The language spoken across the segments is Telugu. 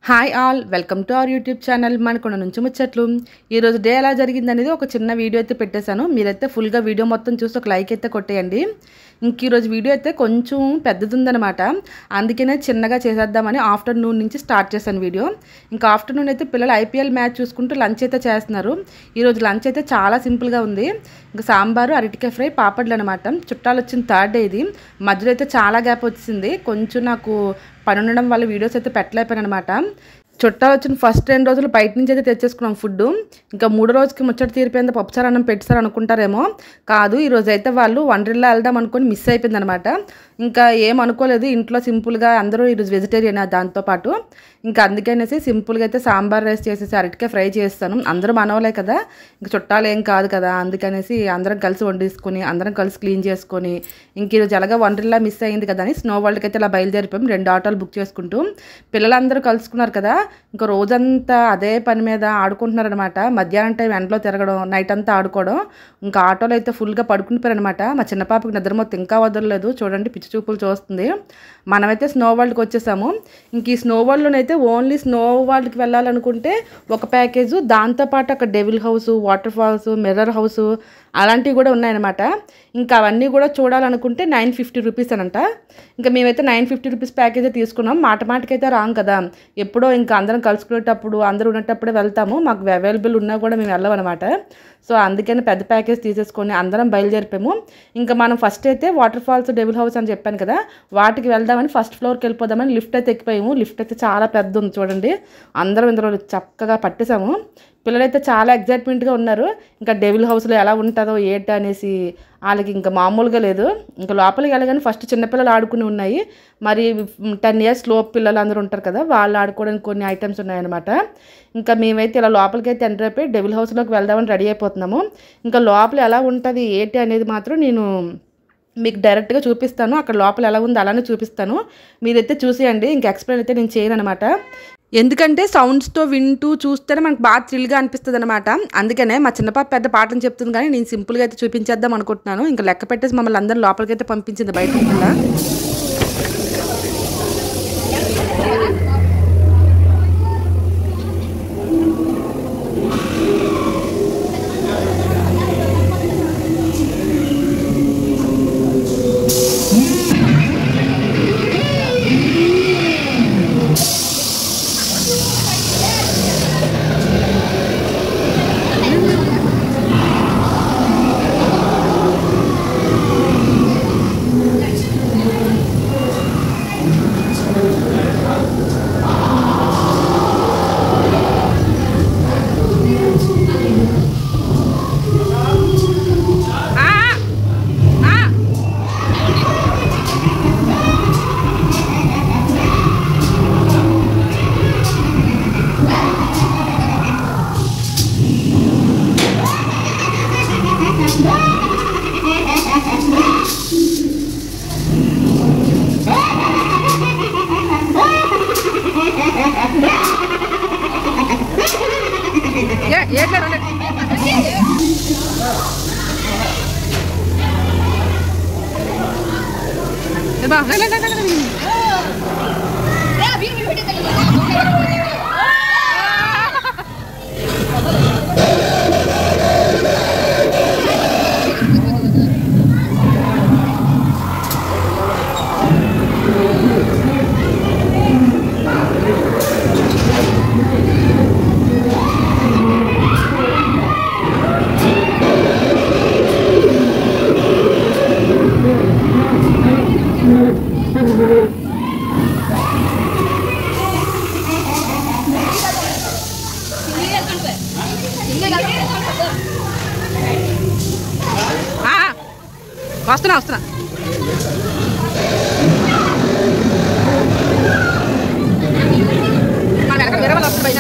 Hi all welcome to our YouTube channel Manakonda నుంచి ముచ్చట్లు. ఈరోజు డే ఎలా జరిగిందనేది ఒక చిన్న వీడియో అయితే పెట్టేశాను. మీరైతే ఫుల్గా వీడియో మొత్తం చూసి ఒక లైక్ అయితే కొట్టేయండి. ఈరోజు వీడియో అయితే కొంచెం పెద్దది ఉందన్నమాట. అందుకనే చిన్నగా చేసేద్దామని ఆఫ్టర్నూన్ నుంచి స్టార్ట్ చేశాను వీడియో. ఇంకా ఆఫ్టర్నూన్ అయితే పిల్లలు ఐపీఎల్ మ్యాచ్ చూసుకుంటూ లంచ్ అయితే చేస్తున్నారు. ఈరోజు లంచ్ అయితే చాలా సింపుల్గా ఉంది. ఇంకా సాంబారు, అరటికాయ ఫ్రై, పాపడ్లు అనమాట. చుట్టాలు వచ్చిన థర్డ్ డే ఇది. మధ్యలో అయితే చాలా గ్యాప్ వచ్చింది. కొంచెం నాకు పని ఉండడం వల్ల వీడియోస్ అయితే పెట్టలేకపోయాను అనమాట. చుట్టాలు వచ్చిన ఫస్ట్ 2 రోజులు బయట నుంచి అయితే తెచ్చేసుకున్నాం ఫుడ్. ఇంకా 3వ రోజుకి ముచ్చట తీరిపోయింది, పప్పుసారు అన్నం పెట్టారు అనుకుంటారేమో. కాదు, ఈరోజు అయితే వాళ్ళు వండర్లా వెళ్దాం అనుకొని మిస్ అయిపోయింది అనమాట. ఇంకా ఏం అనుకోలేదు, ఇంట్లో సింపుల్గా అందరూ ఈరోజు వెజిటేరియన్ దాంతోపాటు. ఇంకా అందుకనేసి సింపుల్గా అయితే సాంబార్ రైస్ చేసేసి అరటికాయ ఫ్రై చేస్తాను. అందరూ మనవలే కదా, ఇంకా చుట్టాలు ఏం కాదు కదా, అందుకనేసి అందరం కలిసి వండేసుకొని అందరం కలిసి క్లీన్ చేసుకొని ఇంక ఈరోజు ఎలాగా వండర్లా మిస్ అయింది కదా అని స్నో వరల్డ్కి అయితే ఇలా బయలుదేరిపోయాం. 2 ఆటోలు బుక్ చేసుకుంటూ. పిల్లలందరూ కలుసుకున్నారు కదా, ఇంకా రోజంతా అదే పని మీద ఆడుకుంటున్నారనమాట. మధ్యాహ్నం టైం ఎండలో తిరగడం, నైట్ అంతా ఆడుకోవడం. ఇంకా ఆటోలో అయితే ఫుల్గా పడుకుంటున్నారనమాట. మా చిన్న పాపకి నిద్ర మొత్తం ఇంకా వదలలేదు, చూడండి పిచ్చి చూపులు చూస్తుంది. మనమైతే స్నో వరల్డ్కి వచ్చేసాము. ఇంక ఈ స్నో వరల్డ్లోనైతే ఓన్లీ స్నో వరల్డ్కి వెళ్ళాలనుకుంటే ఒక ప్యాకేజు, దాంతోపాటు అక్కడ devil house, water falls, mirror house అలాంటివి కూడా ఉన్నాయన్నమాట. ఇంకా అవన్నీ కూడా చూడాలనుకుంటే 950 రూపీస్ అనంట. ఇంకా మేమైతే 950 రూపీస్ ప్యాకేజే తీసుకున్నాం. మాటమాటకైతే రాం కదా, ఎప్పుడో ఇంకా అందరం కలుసుకునేటప్పుడు అందరూ ఉన్నప్పుడే వెళ్తాము. మాకు అవైలబుల్ ఉన్నా కూడా మేము వెళ్ళమన్నమాట. సో అందుకని పెద్ద ప్యాకేజ్ తీసేసుకొని అందరం బయలుదేరిపోయాము. ఇంకా మనం ఫస్ట్ అయితే వాటర్ ఫాల్స్, డెవిల్ హౌస్ అని చెప్పాను కదా, వాటికి వెళ్దామని ఫస్ట్ ఫ్లోర్కి వెళ్ళిపోదామని లిఫ్ట్ అయితే ఎక్కిపోయాము. లిఫ్ట్ అయితే చాలా పెద్ద ఉంది చూడండి. అందరం ఇందులో చక్కగా పట్టేసాము. పిల్లలైతే చాలా ఎగ్జైట్మెంట్గా ఉన్నారు. ఇంకా డెవిల్ హౌస్లో ఎలా ఉంటుందో ఏంటి అనేసి వాళ్ళకి ఇంకా మామూలుగా లేదు. ఇంకా లోపలికి వెళ్ళగానే ఫస్ట్ చిన్నపిల్లలు ఆడుకుని ఉన్నాయి. మరి 10 ఇయర్స్ లోపు పిల్లలు అందరూ ఉంటారు కదా, వాళ్ళు ఆడుకోవడానికి కొన్ని ఐటమ్స్ ఉన్నాయన్నమాట. ఇంకా మేమైతే ఇలా లోపలికి అయితే ఎంటర్ అయిపోయి డెవిల్ హౌస్లోకి వెళ్దామని రెడీ అయిపోతున్నాము. ఇంకా లోపల ఎలా ఉంటుంది ఏంటి అనేది మాత్రం నేను మీకు డైరెక్ట్గా చూపిస్తాను. అక్కడ లోపల ఎలా ఉంది అలానే చూపిస్తాను, మీరైతే చూసేయండి. ఇంకా ఎక్స్ప్లెయిన్ అయితే నేను చేయను అనమాట. ఎందుకంటే సౌండ్స్తో వింటూ చూస్తేనే మనకు బాగా థ్రిల్గా అనిపిస్తుంది అనమాట. అందుకనే మా చిన్నపాప పెద్ద పాటను చెప్తుంది, కానీ నేను సింపుల్గా అయితే చూపించేద్దాం అనుకుంటున్నాను. ఇంకా లెక్క పెట్టేసి మమ్మల్ని అందరూ లోపలికి అయితే పంపించింది బయటకి కూడా. వస్తున్నా వేరే వాళ్ళు వస్తారు బయట.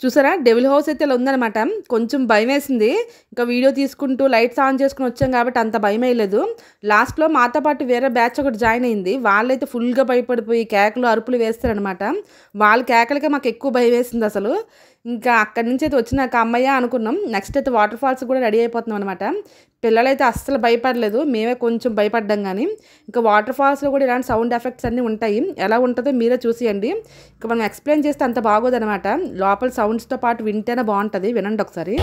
చూసారా డెవిల్ హౌస్ అయితే ఇలా ఉందన్నమాట. కొంచెం భయం వేసింది. ఇంకా వీడియో తీసుకుంటూ లైట్స్ ఆన్ చేసుకుని వచ్చాం కాబట్టి అంత భయం వేయలేదు. లాస్ట్లో మాతో పాటు వేరే బ్యాచ్ ఒకటి జాయిన్ అయింది. వాళ్ళైతే ఫుల్గా భయపడిపోయి కేకలు అరుపులు వేస్తారనమాట. వాళ్ళ కేకలకే మాకు ఎక్కువ భయం వేసింది అసలు. ఇంకా అక్కడి నుంచి అయితే వచ్చినాక అమ్మయ్య అనుకున్నాం. నెక్స్ట్ అయితే వాటర్ ఫాల్స్ కూడా రెడీ అయిపోతున్నాం అనమాట. పిల్లలైతే అస్సలు భయపడలేదు, మేమే కొంచెం భయపడ్డాం. కానీ ఇంకా వాటర్ ఫాల్స్లో కూడా ఇలాంటి సౌండ్ ఎఫెక్ట్స్ అన్నీ ఉంటాయి. ఎలా ఉంటుందో మీరే చూసేయండి. ఇంకా మనం ఎక్స్ప్లెయిన్ చేస్తే అంత బాగోదనమాట. లోపల సౌండ్స్తో పాటు వింటేనే బాగుంటుంది. వినండి ఒకసారి.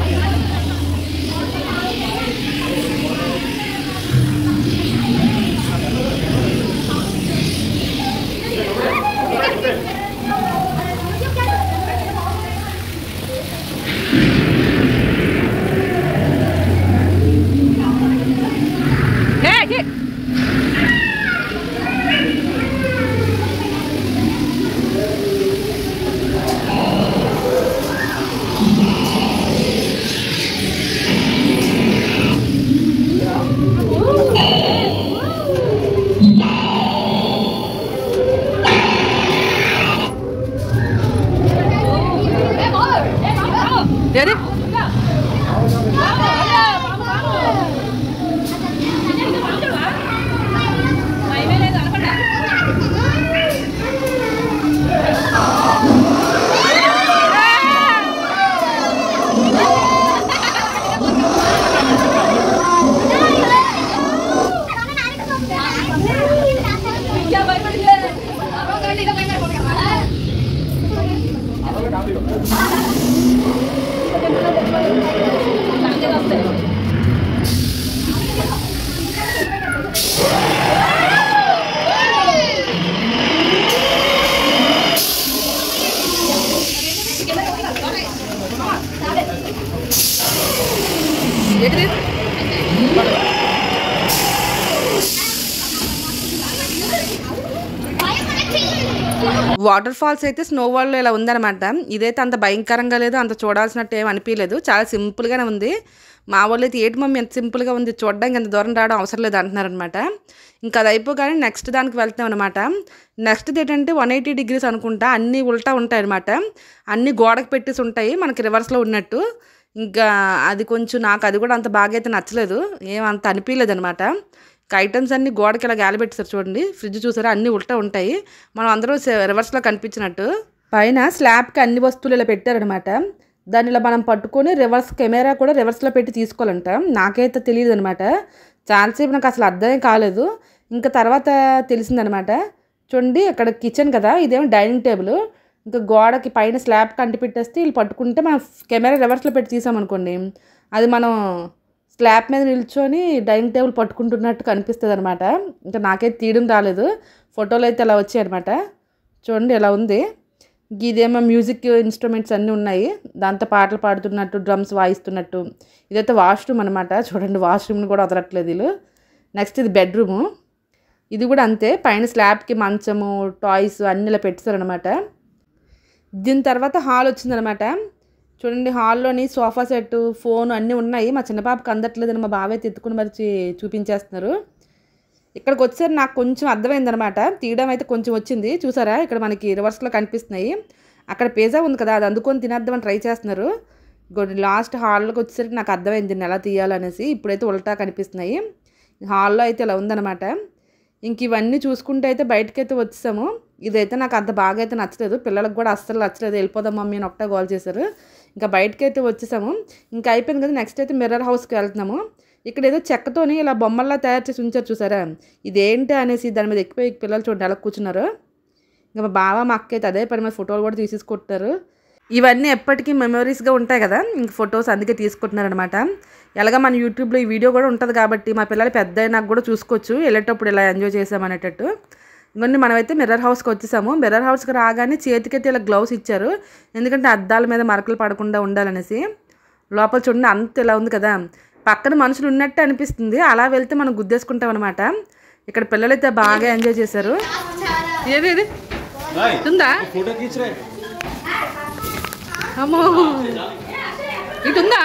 వాటర్ ఫాల్స్ అయితే స్నో వాల్లో ఇలా ఉందన్నమాట. ఇదైతే అంత భయంకరంగా లేదు, అంత చూడాల్సినట్టు ఏం అనిపించలేదు. చాలా సింపుల్గానే ఉంది. మా వాళ్ళు అయితే ఏంటి మమ్మీ ఎంత సింపుల్గా ఉంది, చూడడానికి ఎంత దూరం రావడం అవసరం లేదు అంటున్నారనమాట. ఇంకా అది అయిపోగానే నెక్స్ట్ దానికి వెళ్తాం అనమాట. నెక్స్ట్ది ఏంటంటే 180 degrees అనుకుంటా, అన్నీ ఉల్టా ఉంటాయి అనమాట. అన్నీ గోడకు పెట్టేసి ఉంటాయి మనకి రివర్స్లో ఉన్నట్టు. ఇంకా అది కొంచెం నాకు అది కూడా అంత బాగా అయితే నచ్చలేదు, ఏమంత అనిపించలేదు అనమాట. ఐటమ్స్ అన్ని గోడకి ఇలా గాలిపెట్టేసారు చూడండి. ఫ్రిడ్జ్ చూసారా అన్నీ ఉల్టా ఉంటాయి, మనం అందరూ రివర్స్లో కనిపించినట్టు. పైన స్లాబ్కి అన్ని వస్తువులు ఇలా పెట్టారనమాట. దాన్ని ఇలా మనం పట్టుకొని రివర్స్ కెమెరా కూడా రివర్స్లో పెట్టి తీసుకోవాలంట. నాకైతే తెలియదు అనమాట. చాలాసేపు నాకు అసలు అర్థమే కాలేదు. ఇంకా తర్వాత తెలిసిందనమాట. చూడండి అక్కడ కిచెన్ కదా, ఇదేమో డైనింగ్ టేబుల్. ఇంకా గోడకి పైన స్లాబ్కి అంటి పెట్టేస్తే వీళ్ళు పట్టుకుంటే మనం కెమెరా రివర్స్లో పెట్టి తీసామనుకోండి, అది మనం స్లాబ్ మీద నిల్చొని డైనింగ్ టేబుల్ పట్టుకుంటున్నట్టు కనిపిస్తుంది అనమాట. ఇంకా నాకైతే తీయడం రాలేదు, ఫోటోలు అయితే అలా వచ్చాయి అనమాట. చూడండి ఎలా ఉంది. ఇదేమో మ్యూజిక్ ఇన్స్ట్రుమెంట్స్ అన్నీ ఉన్నాయి, దాంతో పాటలు పాడుతున్నట్టు, డ్రమ్స్ వాయిస్తున్నట్టు. ఇదైతే వాష్రూమ్ అనమాట. చూడండి వాష్రూమ్ని కూడా వదలట్లేదు వీళ్ళు. నెక్స్ట్ ఇది బెడ్రూము. ఇది కూడా అంతే, పైన స్లాబ్కి మంచము, టాయ్స్ అన్నీ ఇలా పెట్టారనమాట. దీని తర్వాత హాల్ వచ్చిందనమాట. చూడండి హాల్లోని సోఫా సెట్, ఫోన్ అన్నీ ఉన్నాయి. మా చిన్న పాపకి అందట్లేదని మా బాబాయ్ ఎత్తుకుని మరిచి చూపించేస్తున్నారు. ఇక్కడికి వచ్చేసరికి నాకు కొంచెం అర్థమైందనమాట. తీయడం అయితే కొంచెం వచ్చింది. చూసారా ఇక్కడ మనకి రివర్స్లో కనిపిస్తున్నాయి. అక్కడ పిజ్జా ఉంది కదా, అది అందుకొని తినేద్దామని ట్రై చేస్తున్నారు. లాస్ట్ హాల్లోకి వచ్చేసరికి నాకు అర్థమైంది దీన్ని ఎలా తీయాలనేసి. ఇప్పుడైతే ఉల్టా కనిపిస్తున్నాయి. హాల్లో అయితే ఇలా ఉందన్నమాట. ఇంక ఇవన్నీ చూసుకుంటే అయితే బయటకైతే వచ్చేసాము. ఇదైతే నాకు అంత బాగా అయితే నచ్చలేదు, పిల్లలకు కూడా అస్సలు నచ్చలేదు. వెళ్ళిపోదాం మమ్మీ అని ఒకటే గోల్ చేశారు. ఇంకా బయటకైతే వచ్చేసాము. ఇంకా అయిపోయింది కదా, నెక్స్ట్ అయితే మిర్రర్ హౌస్కి వెళ్తున్నాము. ఇక్కడ ఏదో చెక్కతోని ఇలా బొమ్మల్లా తయారు చేసి ఉంచారు చూసారా, ఇదేంటి అనేసి దాని మీద ఎక్కిపోయి పిల్లలు చూడండి ఎలా కూర్చున్నారు. ఇంకా మా బావ మా అక్క అయితే అదే పని మీద ఫోటోలు కూడా తీసేసుకుంటారు. ఇవన్నీ ఎప్పటికీ మెమరీస్గా ఉంటాయి కదా, ఇంక ఫొటోస్ అందుకే తీసుకుంటున్నారనమాట. ఎలాగ మన యూట్యూబ్లో ఈ వీడియో కూడా ఉంటుంది కాబట్టి మా పిల్లలు పెద్ద అయినాక కూడా చూసుకోవచ్చు వెళ్ళేటప్పుడు ఇలా ఎంజాయ్ చేసామనేటట్టు. ఇంకొన్ని మనమైతే మిర్రర్ హౌస్కి వచ్చేసాము. మిర్రర్ హౌస్కి రాగానే చేతికైతే ఇలా గ్లౌస్ ఇచ్చారు, ఎందుకంటే అద్దాల మీద మరకలు పడకుండా ఉండాలనేసి. లోపల చూడండి అంత ఇలా ఉంది కదా, పక్కన మనుషులు ఉన్నట్టు అనిపిస్తుంది. అలా వెళ్తే మనం గుద్దేసుకుంటాం అనమాట. ఇక్కడ పిల్లలైతే బాగా ఎంజాయ్ చేశారు. ఏది ఉందా అమ్మో ఇటుందా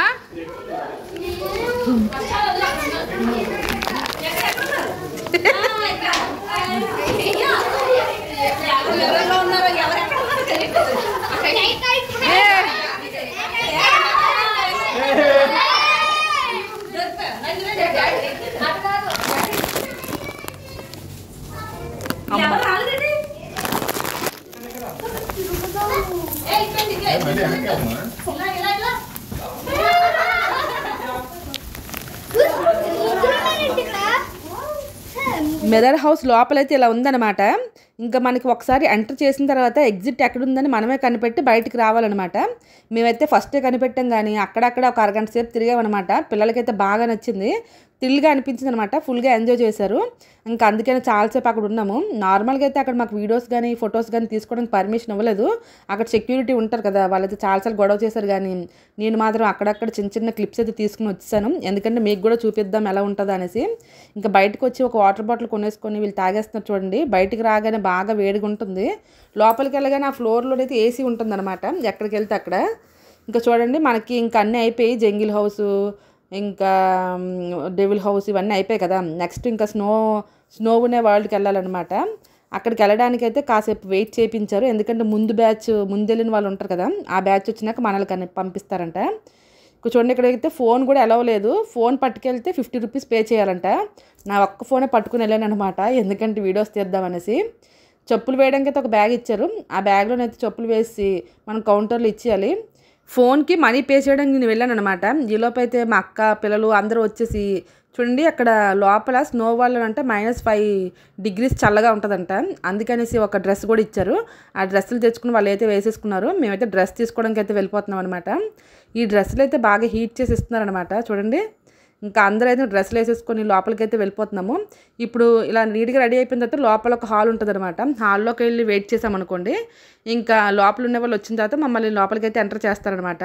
మిర్రర్ హౌస్ లోపలైతే ఇలా ఉందన్నమాట. ఇంకా మనకి ఒకసారి ఎంటర్ చేసిన తర్వాత ఎగ్జిట్ ఎక్కడుందని మనమే కనిపెట్టి బయటికి రావాలన్నమాట. మేమైతే ఫస్టే కనిపెట్టాం, కానీ అక్కడక్కడ ఒక అరగంట సేపు తిరిగామన్నమాట. పిల్లలకైతే బాగా నచ్చింది, థ్రిల్గా అనిపించింది అనమాట. ఫుల్గా ఎంజాయ్ చేశారు. ఇంకా అందుకనే చాలాసేపు అక్కడ ఉన్నాము. నార్మల్గా అయితే అక్కడ మాకు వీడియోస్ కానీ ఫొటోస్ కానీ తీసుకోవడానికి పర్మిషన్ ఇవ్వలేదు. అక్కడ సెక్యూరిటీ ఉంటారు కదా, వాళ్ళైతే చాలాసార్లు గొడవ చేశారు. కానీ నేను మాత్రం అక్కడక్కడ చిన్న చిన్న క్లిప్స్ అయితే తీసుకుని వచ్చేసాను, ఎందుకంటే మీకు కూడా చూపిద్దాం ఎలా ఉంటుందో అనేసి. ఇంకా బయటకు వచ్చి ఒక వాటర్ బాటిల్ కొనేసుకొని వీళ్ళు తాగేస్తున్నారు చూడండి. బయటికి రాగానే బాగా వేడిగా ఉంటుంది. లోపలికి వెళ్ళగానే ఆ ఫ్లోర్లోనైతే ఏసీ ఉంటుంది అనమాట, ఎక్కడికి వెళ్తే అక్కడ. ఇంకా చూడండి మనకి ఇంకా అన్నీ అయిపోయి, జంగిల్ హౌస్ ఇంకా డెవిల్ హౌస్ ఇవన్నీ అయిపోయాయి కదా. నెక్స్ట్ ఇంకా స్నో ఉన్న వరల్డ్కి వెళ్ళాలన్నమాట. అక్కడికి వెళ్ళడానికి అయితే కాసేపు వెయిట్ చేయించారు, ఎందుకంటే ముందు వెళ్ళిన వాళ్ళు ఉంటారు కదా, ఆ బ్యాచ్ వచ్చినాక మనల్ని పంపిస్తారంట. చూడండి ఇక్కడైతే ఫోన్ కూడా అలౌ లేదు. ఫోన్ పట్టుకెళ్తే 50 రూపీస్ పే చేయాలంట. నా ఒక్క ఫోనే పట్టుకుని వెళ్ళాను అనమాట, ఎందుకంటే వీడియోస్ తీద్దామనేసి. చెప్పులు వేయడానికి అయితే ఒక బ్యాగ్ ఇచ్చారు, ఆ బ్యాగ్లోనైతే చెప్పులు వేసి మనం కౌంటర్లో ఇచ్చేయాలి. ఫోన్కి మనీ పే చేయడానికి నేను వెళ్ళాను అనమాట. ఈలోపు అయితే మా అక్క పిల్లలు అందరూ వచ్చేసి చూడండి అక్కడ లోపల స్నో వాల్ అంటే -5 డిగ్రీస్ చల్లగా ఉంటుందంట. అందుకనేసి ఒక డ్రెస్ కూడా ఇచ్చారు. ఆ డ్రెస్సులు తెచ్చుకుని వాళ్ళు అయితే వేసేసుకున్నారు. మేమైతే డ్రెస్ తీసుకోవడానికి అయితే వెళ్ళిపోతున్నాం అనమాట. ఈ డ్రెస్సులు అయితే బాగా హీట్ చేసి ఇస్తున్నారనమాట చూడండి. ఇంకా అందరూ అయితే డ్రెస్సులు వేసేసుకొని లోపలికి అయితే వెళ్ళిపోతున్నాము. ఇప్పుడు ఇలా నీట్గా రెడీ అయిపోయిన తర్వాత లోపల ఒక హాల్ ఉంటుంది అనమాట. హాల్లోకి వెళ్ళి వెయిట్ చేసామనుకోండి, ఇంకా లోపల ఉన్న వాళ్ళు వచ్చిన తర్వాత మమ్మల్ని లోపలికి అయితే ఎంటర్ చేస్తారనమాట.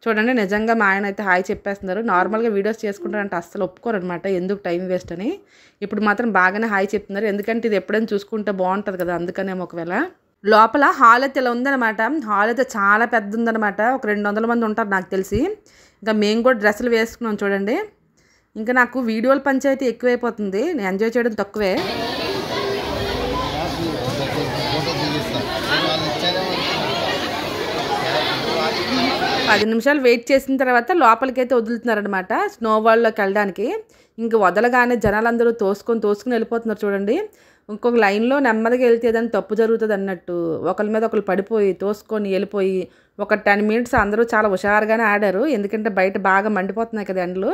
చూడండి నిజంగా మా ఆయన అయితే హాయ్ చెప్పేస్తున్నారు. నార్మల్గా వీడియోస్ చేసుకుంటారంటే అస్సలు ఒప్పుకోరనమాట, ఎందుకు టైం వేస్ట్ అని. ఇప్పుడు మాత్రం బాగానే హాయ్ చెప్తున్నారు, ఎందుకంటే ఇది ఎప్పుడైనా చూసుకుంటే బాగుంటుంది కదా, అందుకనేమో. ఒకవేళ లోపల హాల్ అయితే ఇలా ఉందన్నమాట. హాల్ అయితే చాలా పెద్ద ఉందన్నమాట, ఒక 200 మంది ఉంటారు నాకు తెలిసి. ఇంకా మేము కూడా డ్రెస్సులు వేసుకున్నాం చూడండి. ఇంకా నాకు వీడియోల పంచాయతీ ఎక్కువైపోతుంది, నేను ఎంజాయ్ చేయడం తక్కువే. పది నిమిషాలు వెయిట్ చేసిన తర్వాత లోపలికైతే వదులుతున్నారనమాట స్నో వాల్లోకి వెళ్ళడానికి. ఇంక వదలగానే జనాలందరూ తోసుకొని వెళ్ళిపోతున్నారు చూడండి. ఇంకొక లైన్లో నెమ్మదిగా వెళ్తే ఏదైనా తప్పు జరుగుతుంది అన్నట్టు ఒకరి మీద ఒకరు పడిపోయి తోసుకొని వెళ్ళిపోయి ఒక 10 మినిట్స్ అందరూ చాలా హుషారుగానే ఆడారు, ఎందుకంటే బయట బాగా మండిపోతున్నాయి కదా ఎండలు.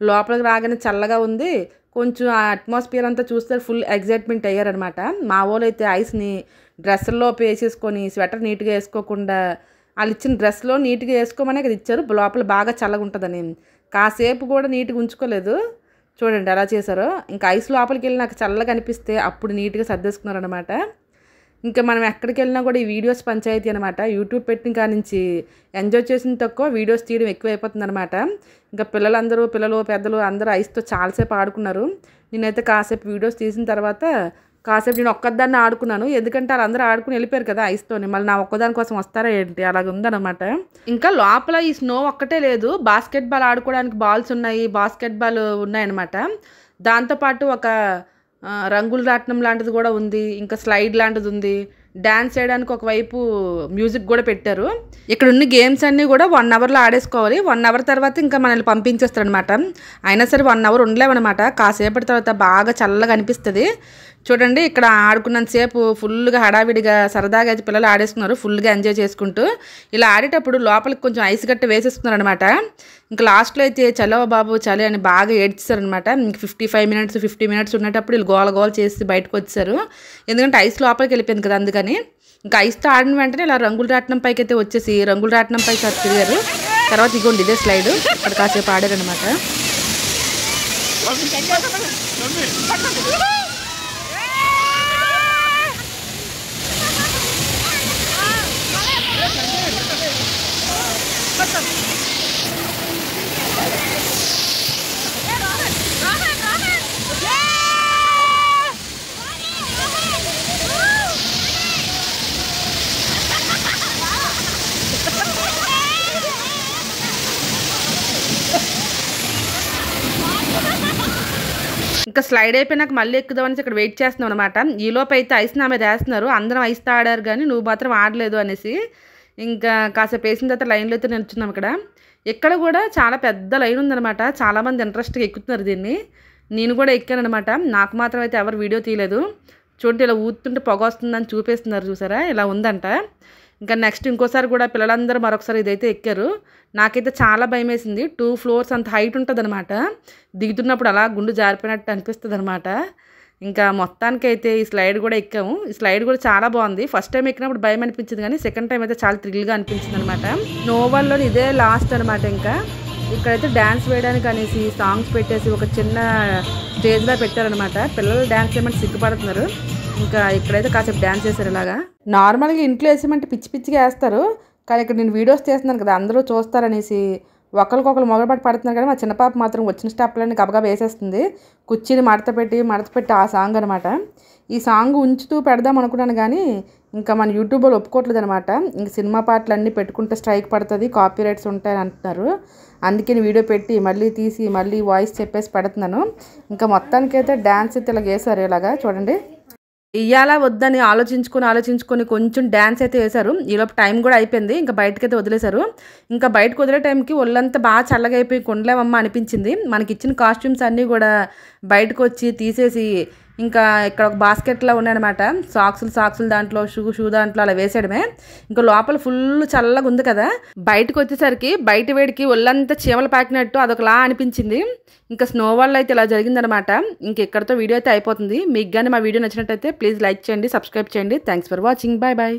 లోపలికి రాగానే చల్లగా ఉంది, కొంచెం ఆ అట్మాస్ఫియర్ అంతా చూస్తే ఫుల్ ఎగ్జైట్మెంట్ అయ్యారనమాట. మా వాళ్ళు అయితే ఐస్ని డ్రెస్సుల్లో వేసేసుకొని స్వెటర్ నీట్గా వేసుకోకుండా వాళ్ళు ఇచ్చిన డ్రెస్లో నీట్గా వేసుకోమనే కదా ఇచ్చారు, లోపల బాగా చల్లగా ఉంటుందని. కాసేపు కూడా నీట్గా ఉంచుకోలేదు చూడండి ఎలా చేశారో. ఇంకా ఐస్ లోపలికి వెళ్ళి నాకు చల్లగా అనిపిస్తే అప్పుడు నీట్గా సర్దేసుకున్నారనమాట. ఇంకా మనం ఎక్కడికి వెళ్ళినా కూడా ఈ వీడియోస్ పంచాయతీ అనమాట. యూట్యూబ్ పెట్టిన కాడ నుంచి ఎంజాయ్ చేసిన తక్కువ, వీడియోస్ తీయడం ఎక్కువ అయిపోతుంది అనమాట. ఇంకా పిల్లలు పెద్దలు అందరూ ఐస్తో చాలాసేపు ఆడుకున్నారు. నేనైతే కాసేపు వీడియోస్ తీసిన తర్వాత కాసేపు నేను ఒక్కదాన్ని ఆడుకున్నాను, ఎందుకంటే వాళ్ళందరూ ఆడుకుని వెళ్ళిపోయారు కదా ఐస్తోని, మళ్ళీ నా ఒక్కదాని కోసం వస్తారా ఏంటి, అలాగ ఉందన్నమాట. ఇంకా లోపల ఈ స్నో ఒక్కటే లేదు, బాస్కెట్బాల్ ఆడుకోవడానికి బాల్స్ ఉన్నాయి, బాస్కెట్బాల్ ఉన్నాయన్నమాట. దాంతోపాటు ఒక రంగుల రాట్నం లాంటిది కూడా ఉంది, ఇంకా స్లైడ్ లాంటిది ఉంది, డ్యాన్స్ చేయడానికి ఒకవైపు మ్యూజిక్ కూడా పెట్టారు. ఇక్కడ ఉన్న గేమ్స్ అన్నీ కూడా 1 అవర్లో ఆడేసుకోవాలి. 1 అవర్ తర్వాత ఇంకా మనల్ని పంపించేస్తారనమాట. అయినా సరే 1 అవర్ ఉండలేమన్నమాట, కాసేపటి తర్వాత బాగా చల్లగా అనిపిస్తుంది. చూడండి ఇక్కడ ఆడుకున్నంతసేపు ఫుల్గా హడావిడిగా సరదాగా అయితే పిల్లలు ఆడేసుకున్నారు, ఫుల్గా ఎంజాయ్ చేసుకుంటూ. ఇలా ఆడేటప్పుడు లోపలికి కొంచెం ఐస్ గట్ట వేసేసుకున్నారు అనమాట. ఇంకా లాస్ట్లో అయితే చలో బాబు చలి అని బాగా ఏడ్చారనమాట. ఇంక 50 మినిట్స్ ఉన్నప్పుడు వీళ్ళు గోల చేసి బయటకు వచ్చారు, ఎందుకంటే ఐస్ లోపలికి వెళ్ళిపోయింది కదా అందుకని. ఇంకా ఐస్తో ఆడిన వెంటనే ఇలా రంగుల రాట్నం పైకి అయితే వచ్చేసి రంగుల రాట్నం పై తిరిగారు. తర్వాత ఇగోండి ఇదే స్లైడ్ అక్కడ కాసేపు ఆడారనమాట. ఇంకా స్లైడ్ అయిపోయినాక మళ్ళీ ఎక్కుదామనేసి ఇక్కడ వెయిట్ చేస్తున్నాం అనమాట. ఈలోపు అయితే ఐస్ నా మీద వేస్తున్నారు. అందరం ఐస్తో ఆడారు కానీ నువ్వు మాత్రం ఆడలేదు అనేసి ఇంకా కాసేపు వేసిన తర్వాత లైన్లో అయితే నిల్చున్నాం. ఇక్కడ కూడా చాలా పెద్ద లైన్ ఉందనమాట. చాలామంది ఇంట్రెస్ట్గా ఎక్కుతున్నారు దీన్ని. నేను కూడా ఎక్కాను అనమాట. నాకు మాత్రం అయితే ఎవరు వీడియో తీయలేదు. చూడండి ఇలా ఊతుంటే పొగ వస్తుందని చూపిస్తున్నారు చూసారా, ఇలా ఉందంట. ఇంకా నెక్స్ట్ ఇంకోసారి కూడా పిల్లలందరూ మరొకసారి ఇదైతే ఎక్కారు. నాకైతే చాలా భయం వేసింది. 2 ఫ్లోర్స్ అంత హైట్ ఉంటుంది అనమాట. దిగుతున్నప్పుడు అలా గుండు జారిపోయినట్టు అనిపిస్తుంది అనమాట. ఇంకా మొత్తానికైతే ఈ స్లైడ్ కూడా ఎక్కాము. ఈ స్లైడ్ కూడా చాలా బాగుంది. ఫస్ట్ టైం ఎక్కినప్పుడు భయం అనిపించింది కానీ సెకండ్ టైం అయితే చాలా థ్రిల్గా అనిపించింది అనమాట. నోవల్లో ఇదే లాస్ట్ అనమాట. ఇంకా ఇక్కడైతే డ్యాన్స్ వేయడానికి అనేసి సాంగ్స్ పెట్టేసి ఒక చిన్న స్టేజ్లో పెట్టారనమాట. పిల్లలు డ్యాన్స్ చేయమంటే సిగ్గుపడుతున్నారు. ఇంకా ఇక్కడైతే కాసేపు డ్యాన్స్ చేశారు. ఇలాగా నార్మల్గా ఇంట్లో వేసామంటే పిచ్చి పిచ్చిగా వేస్తారు, కానీ ఇక్కడ నేను వీడియోస్ చేస్తున్నాను కదా అందరూ చూస్తారనేసి ఒకరికొకరు మొగలపాటు పడుతున్నారు. కానీ మా చిన్న పాప మాత్రం వచ్చిన స్టెప్లన్నీ గబగబా వేసేస్తుంది. కుర్చీని మడత పెట్టి ఆ సాంగ్ అనమాట. ఈ సాంగ్ ఉంచుతూ పెడదాం అనుకున్నాను కానీ ఇంకా మన యూట్యూబ్లో ఒప్పుకోవట్లేదు అనమాట. ఇంక సినిమా పాటలు అన్నీ పెట్టుకుంటే స్ట్రైక్ పడుతుంది, కాపీ రైట్స్ ఉంటాయని అంటున్నారు. అందుకే వీడియో పెట్టి మళ్ళీ తీసి మళ్ళీ వాయిస్ చెప్పేసి పెడుతున్నాను. ఇంకా మొత్తానికైతే డ్యాన్స్ అయితే ఇలా వేశారు. ఇలాగా చూడండి, ఇయ్యాలా వద్దని ఆలోచించుకొని కొంచెం డ్యాన్స్ అయితే వేశారు. ఈలోపు టైం కూడా అయిపోయింది. ఇంకా బయటకైతే వదిలేశారు. ఇంకా బయటకు వదిలే టైంకి ఒళ్ళంతా బాగా చల్లగా అయిపోయి కొండలేమమ్మ అనిపించింది. మనకి ఇచ్చిన కాస్ట్యూమ్స్ అన్నీ కూడా బయటకు వచ్చి తీసేసి ఇంకా ఇక్కడ ఒక బాస్కెట్లో ఉన్నాయన్నమాట. సాక్సులు దాంట్లో షూ దాంట్లో అలా వేసేయడమే. ఇంకా లోపల ఫుల్ చల్లగా ఉంది కదా. బయటకు వచ్చేసరికి బయట వేడికి ఒళ్ళంతా చీమలు పాకినట్టు అదొకలా అనిపించింది. ఇంకా స్నో వల్ల అయితే ఇలా జరిగిందనమాట. ఇంక ఇక్కడతో వీడియో అయితే అయిపోతుంది. మీకు కానీ మా వీడియో నచ్చినట్టయితే ప్లీజ్ లైక్ చేయండి, సబ్స్క్రైబ్ చేయండి. Thanks for watching. Bye bye.